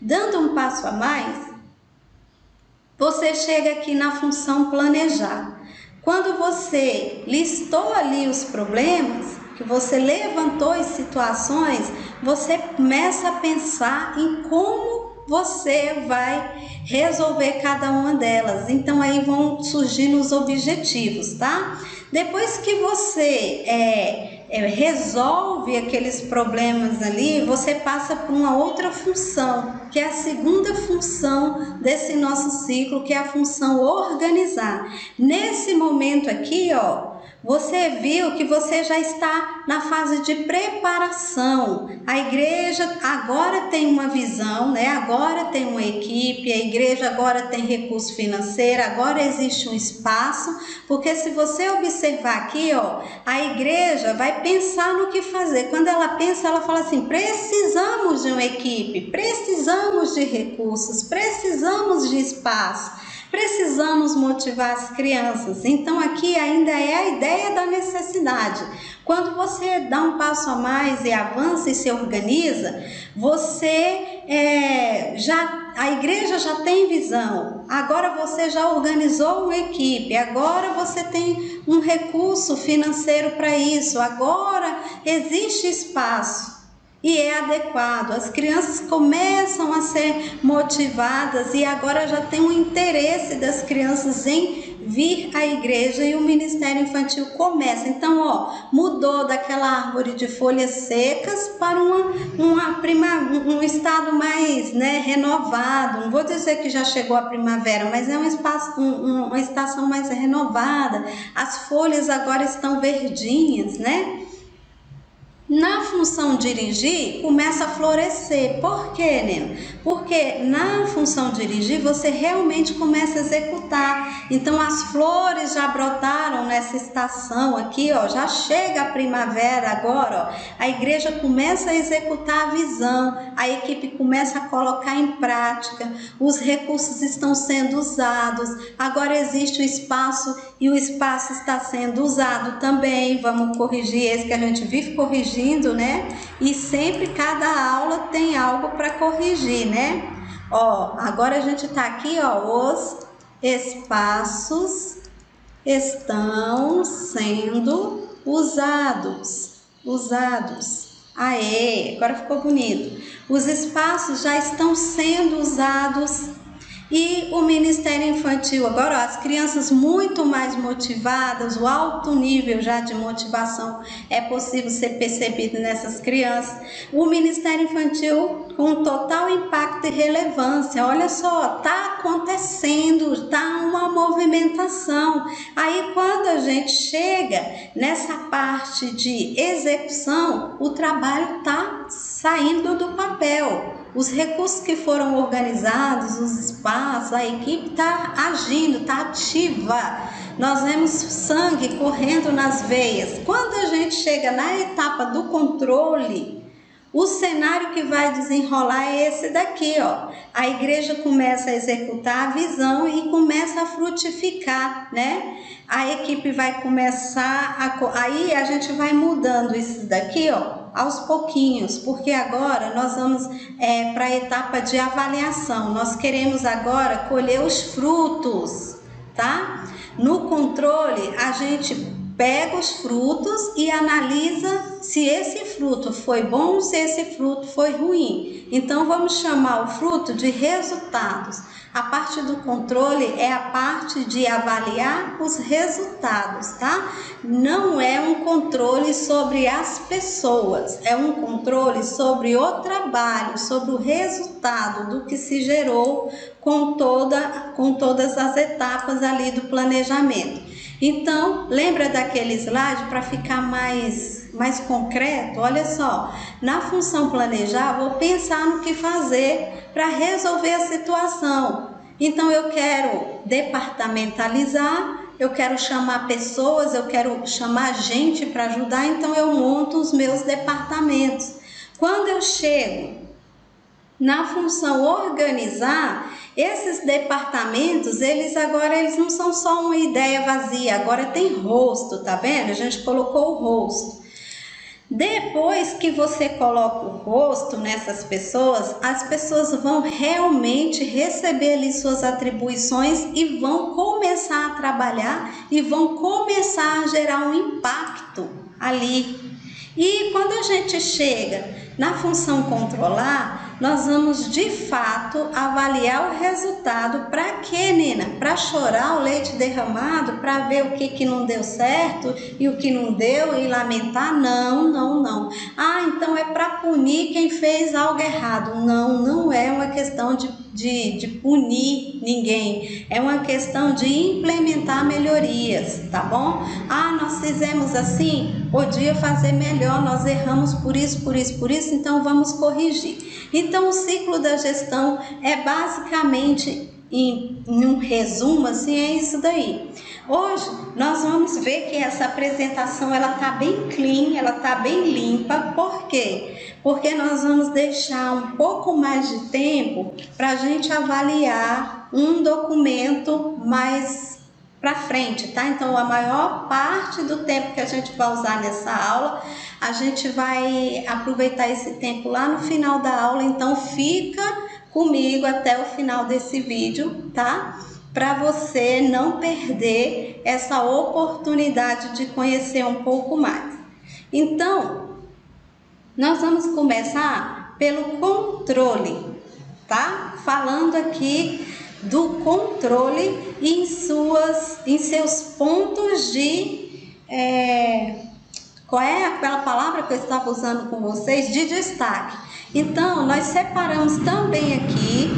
Dando um passo a mais, você chega aqui na função planejar. Quando você listou ali os problemas, que você levantou as situações, você começa a pensar em como você vai resolver cada uma delas. Então aí vão surgindo os objetivos, tá? Depois que você resolve aqueles problemas ali, você passa por uma outra função, que é a segunda função desse nosso ciclo, que é a função organizar. Nesse momento aqui, ó, você viu que você já está na fase de preparação. A igreja agora tem uma visão, né? Agora tem uma equipe, a igreja agora tem recurso financeiro, agora existe um espaço, porque se você observar aqui, ó, a igreja vai pensar no que fazer. Quando ela pensa, ela fala assim: precisamos de uma equipe, precisamos de recursos, precisamos de espaço. Precisamos motivar as crianças. Então aqui ainda é a ideia da necessidade. Quando você dá um passo a mais e avança e se organiza, a igreja já tem visão. Agora você já organizou uma equipe. Agora você tem um recurso financeiro para isso. Agora existe espaço. E é adequado, as crianças começam a ser motivadas e agora já tem um interesse das crianças em vir à igreja e o Ministério Infantil começa. Então, ó, mudou daquela árvore de folhas secas para um estado mais, né, renovado. Não vou dizer que já chegou a primavera, mas é uma estação mais renovada. As folhas agora estão verdinhas, né? Na função dirigir, começa a florescer. Por quê, Nena? Porque na função dirigir, você realmente começa a executar. Então, as flores já brotaram nessa estação aqui, ó. Já chega a primavera agora, ó. A igreja começa a executar a visão. A equipe começa a colocar em prática. Os recursos estão sendo usados. Agora existe o espaço e o espaço está sendo usado também. Vamos corrigir esse que a gente vive corrigindo, né? E sempre cada aula tem algo para corrigir, né? Ó, agora a gente tá aqui, ó, os espaços estão sendo usados. Aê, agora ficou bonito. Os espaços já estão sendo usados. E o Ministério Infantil, agora ó, as crianças muito mais motivadas, o alto nível já de motivação é possível ser percebido nessas crianças. O Ministério Infantil com total impacto e relevância, olha só, está acontecendo, está uma movimentação. Aí quando a gente chega nessa parte de execução, o trabalho está saindo do papel. Os recursos que foram organizados, os espaços, a equipe está agindo, está ativa. Nós vemos sangue correndo nas veias. Quando a gente chega na etapa do controle, o cenário que vai desenrolar é esse daqui, ó. A igreja começa a executar a visão e começa a frutificar, né? A equipe vai começar aí a gente vai mudando isso daqui, ó, aos pouquinhos, porque agora nós vamos para a etapa de avaliação. Nós queremos agora colher os frutos, tá? No controle, a gente pega os frutos e analisa se esse fruto foi bom ou se esse fruto foi ruim. Então vamos chamar o fruto de resultados. A parte do controle é a parte de avaliar os resultados, tá? Não é um controle sobre as pessoas, é um controle sobre o trabalho, sobre o resultado do que se gerou com todas as etapas ali do planejamento. Então, lembra daquele slide para ficar mais concreto? Olha só, na função planejar, vou pensar no que fazer para resolver a situação. Então, eu quero departamentalizar, eu quero chamar pessoas, eu quero chamar gente para ajudar, então eu monto os meus departamentos. Quando eu chego na função organizar, esses departamentos, eles não são só uma ideia vazia, agora tem rosto, tá vendo? A gente colocou o rosto. Depois que você coloca o rosto nessas pessoas, as pessoas vão realmente receber ali suas atribuições e vão começar a trabalhar e vão começar a gerar um impacto ali. E quando a gente chega na função controlar, nós vamos de fato avaliar o resultado. Para quê, Nina? Para chorar o leite derramado, para ver o que não deu certo e o que não deu e lamentar? Não, não, não. Ah, então é para punir quem fez algo errado. Não, não é uma questão de punir ninguém, é uma questão de implementar melhorias, tá bom? Ah, nós fizemos assim, podia fazer melhor, nós erramos por isso, então vamos corrigir. Então o ciclo da gestão é basicamente, em um resumo assim, é isso daí. Hoje nós vamos ver que essa apresentação ela tá bem clean, ela tá bem limpa. Por quê? Porque nós vamos deixar um pouco mais de tempo para a gente avaliar um documento mais para frente, tá? Então a maior parte do tempo que a gente vai usar nessa aula, a gente vai aproveitar esse tempo lá no final da aula. Então fica comigo até o final desse vídeo, tá? Para você não perder essa oportunidade de conhecer um pouco mais. Então, nós vamos começar pelo controle, tá? Falando aqui do controle em seus pontos de... qual é aquela palavra que eu estava usando com vocês? De destaque. Então, nós separamos também aqui,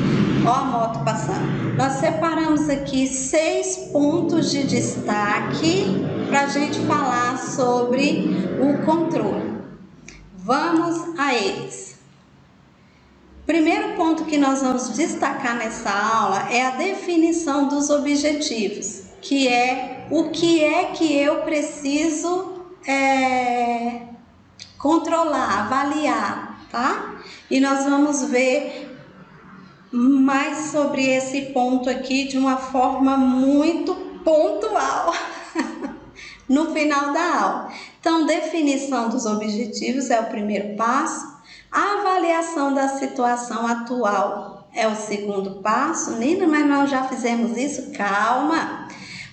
ó a moto passando, nós separamos aqui 6 pontos de destaque para a gente falar sobre o controle. Vamos a eles. Primeiro ponto que nós vamos destacar nessa aula é a definição dos objetivos, que é o que é que eu preciso controlar, avaliar, tá? E nós vamos ver mais sobre esse ponto aqui de uma forma muito pontual no final da aula. Então, definição dos objetivos é o primeiro passo. A avaliação da situação atual é o segundo passo. Nina, mas nós já fizemos isso? Calma!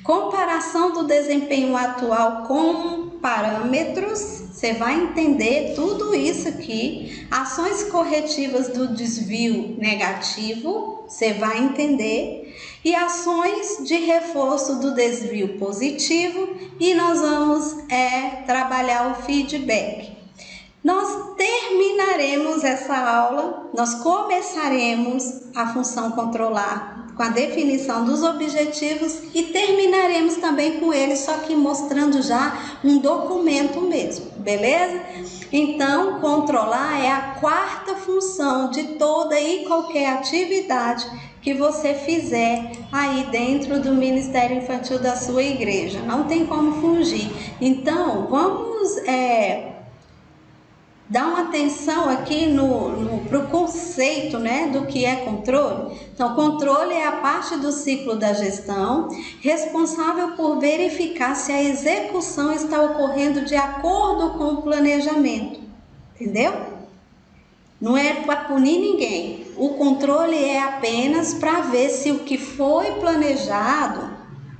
Comparação do desempenho atual com parâmetros, você vai entender tudo isso aqui. Ações corretivas do desvio negativo, você vai entender. E ações de reforço do desvio positivo. E nós vamos trabalhar o feedback. Nós terminaremos essa aula, nós começaremos a função controlar com a definição dos objetivos e terminaremos também com ele, só que mostrando já um documento mesmo, beleza? Então, controlar é a 4ª função de toda e qualquer atividade que você fizer aí dentro do Ministério Infantil da sua igreja, não tem como fugir. Então, vamos... dá uma atenção aqui pro conceito, né, do que é controle. Então, controle é a parte do ciclo da gestão responsável por verificar se a execução está ocorrendo de acordo com o planejamento. Entendeu? Não é para punir ninguém. O controle é apenas para ver se o que foi planejado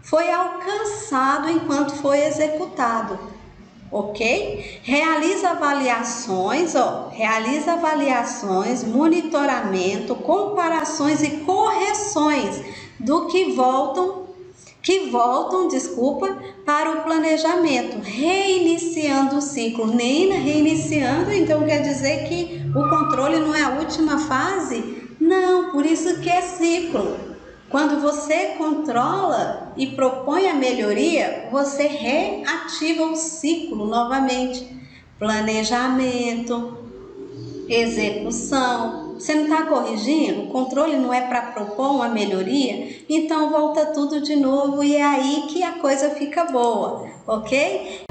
foi alcançado enquanto foi executado. Ok? Realiza avaliações, monitoramento, comparações e correções do que voltam, para o planejamento, reiniciando o ciclo. Nina, reiniciando, então quer dizer que o controle não é a última fase? Não, por isso que é ciclo. Quando você controla e propõe a melhoria, você reativa o ciclo novamente. Planejamento, execução. Você não está corrigindo? O controle não é para propor uma melhoria? Então volta tudo de novo e é aí que a coisa fica boa, ok?